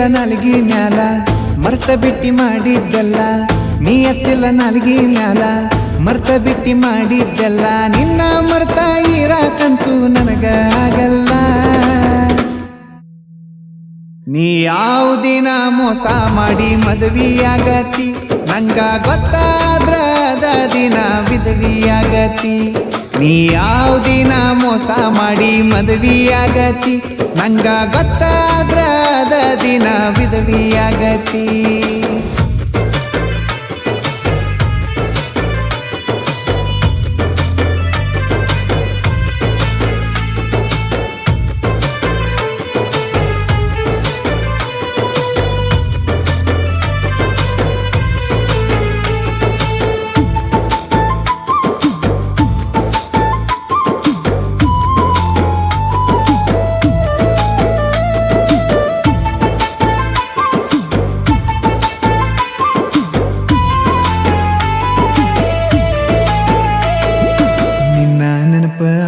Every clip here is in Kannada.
ಎತ್ತಿಲ್ಲ ನಾಲ್ಗಿ ಮ್ಯಾಲ ಮರ್ತ ಬಿಟ್ಟಿ ಮಾಡಿದ್ದಲ್ಲ ನೀ ಎತ್ತಿಲ್ಲ ನಾಲ್ಗಿ ಮ್ಯಾಲ ಮರ್ತ ಬಿಟ್ಟಿ ಮಾಡಿದ್ದಲ್ಲ ನಿನ್ನ ಮರ್ತ ಇರಾಕಂತೂ ನನಗ ಆಗಲ್ಲ ನೀ ಯಾವ ದಿನ ಮೋಸ ಮಾಡಿ ಮದುವೆಯಾಗತಿ ನಂಗ ಗೊತ್ತಾದ್ರ ಅದ ದಿನ ವಿಧವಿಯಾಗತಿ ನೀ ಯಾವ ದಿನ ಮೋಸ ಮಾಡಿ ಮದುವೆಯಾಗತಿ ನಂಗ ಗೊತ್ತಾದ್ರ ಅದ ದಿನ ವಿಧವಿಯಾಗತಿ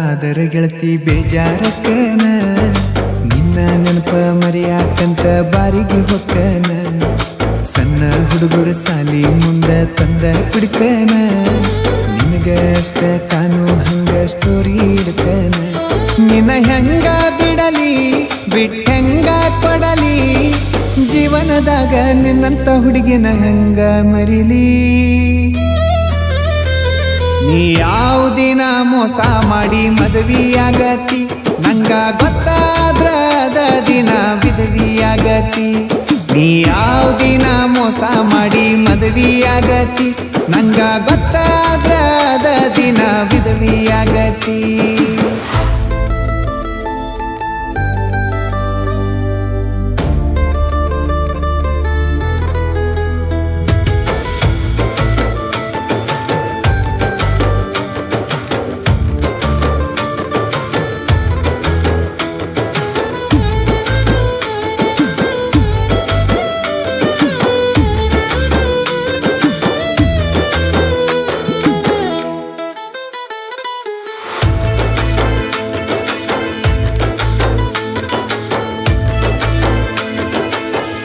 ಅದರ ಗೆಳತಿ ಬೇಜಾರಕ್ಕನ ನಿನ್ನ ನೆನಪ ಮರೆಯಾಕಂತ ಬಾರಿಗೆ ಹೊಕ್ಕನ ಸಣ್ಣ ಹುಡುಗರ ಸಾಲಿ ಮುಂದ ತಂದ ಕುಡ್ಕನ ನಿನಗ ಅಷ್ಟ ಕಾನು ಹಂಗ ಸ್ಟೋರಿ ಇಡ್ಕನ ನಿನ್ನ ಹೆಂಗ ಬಿಡಲಿ ಬಿಟ್ಟೆಂಗ ಕೊಡಲಿ ಜೀವನದಾಗ ನಿನ್ನಂತ ಹುಡುಗಿನ ಹೆಂಗ ಮರಿಲಿ ನೀ ಯಾವ ದಿನ ಮೋಸ ಮಾಡಿ ಮದುವೆಯಾಗತಿ ನಂಗ ಗೊತ್ತಾದ್ರ ಅದ ದಿನ ವಿಧವಿಯಾಗತಿ ನೀ ಯಾವ ದಿನ ಮೋಸ ಮಾಡಿ ಮದುವೆಯಾಗತಿ ನಂಗ ಗೊತ್ತಾದ್ರ ಅದ ದಿನ ವಿಧವಿಯಾಗತಿ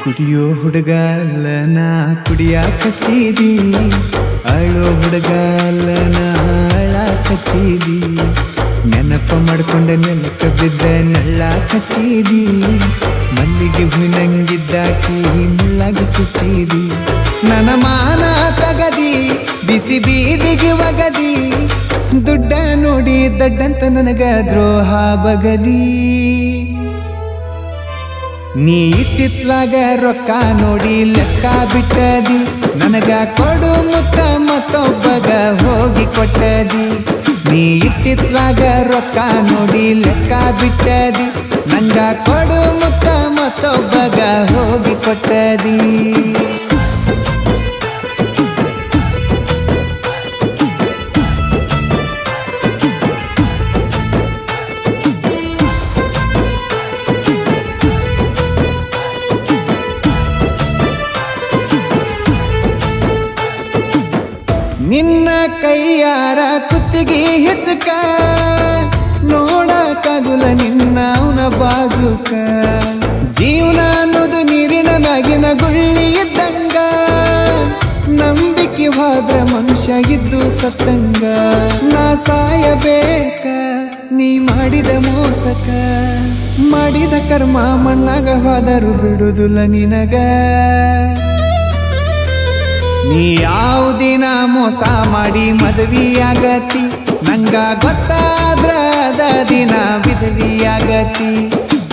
ಕುಡಿಯೋ ಹುಡುಗ ಅಲ್ಲ ನಾ ಕುಡಿಯಾಕ ಹಚ್ಚಿದಿ ಅಳೋ ಹುಡುಗ ಅಲ್ಲ ನಾ ಅಳಾಕ ಹಚ್ಚಿದಿ ನೆನಪ ಮಾಡ್ಕೊಂಡ ನೆಲಕ್ಕ ಬಿದ್ದ ನಳ್ಳಾಕ ಹಚ್ಚಿದಿ ಮಲ್ಲಿಗೆ ಹೂವಿನಂಗಿದ್ದಾಕಿ ಮುಳ್ಳಾಗಿ ಚುಚ್ಚಿದಿ ನನ್ನ ಮಾನ ತಗದಿ ಬಿಸಿ ಬೀದಿಗೆ ಒಗದಿ ದುಡ್ಡ ನೋಡಿ ದಡ್ಡಂತ ನನಗ ದ್ರೋಹ ಬಗದಿ ನೀ ಇತ್ತಿತ್ಲಾಗ ರೊಕ್ಕ ನೋಡಿ ಲೆಕ್ಕ ಬಿಟ್ಟದಿ ನನಗ ಕೊಡು ಮುತ್ತ ಮತ್ತೊಬ್ಬಗ ಹೋಗಿ ಕೊಟ್ಟದಿ ನೀ ಇತ್ತಿತ್ಲಾಗ ರೊಕ್ಕ ನೋಡಿ ಲೆಕ್ಕ ಬಿಟ್ಟದಿ ನಂಗ ಕೊಡು ಮುತ್ತ ಮತ್ತೊಬ್ಬಗ ಹೋಗಿ ಕೊಟ್ಟದಿ ನಿನ್ನ ಕೈಯಾರ ಕುತ್ತಿಗೆ ಹೆಚ್ಚಕ ನೋಡಕ್ಕಾಗುಲ್ಲ ನಿನ್ನ ಅವನ ಬಾಜುಕ ಜೀವನ ಅನ್ನೋದು ನೀರಿನ ಮ್ಯಾಗಿನ ಗುಳ್ಳಿ ಇದ್ದಂಗ ನಂಬಿಕೆ ಹೋದ್ರ ಮನುಷ್ಯ ಇದ್ದು ಸತ್ತಂಗ ನಾ ಸಾಯಬೇಕ ನೀ ಮಾಡಿದ ಮೋಸಕ ಮಾಡಿದ ಕರ್ಮ ಮಣ್ಣಾಗ ಹೋದರು ಬಿಡುದಿಲ್ಲ ನಿನಗ ನೀ ಯಾವ ದಿನ ಮೋಸ ಮಾಡಿ ಮದುವೆಯಾಗತಿ ನಂಗ ಗೊತ್ತಾದ್ರ ಅದ ದಿನ ವಿಧವಿಯಾಗತಿ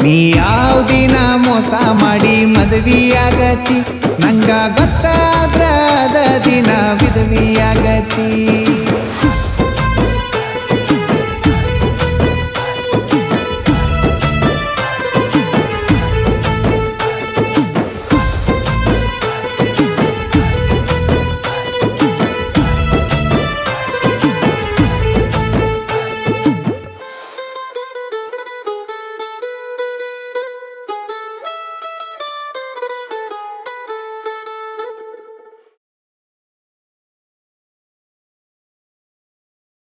ನೀ ಯಾವ ದಿನ ಮೋಸ ಮಾಡಿ ಮದುವೆಯಾಗತಿ ನಂಗ ಗೊತ್ತಾದ್ರ ಅದ ದಿನ ವಿಧವಿಯಾಗತಿ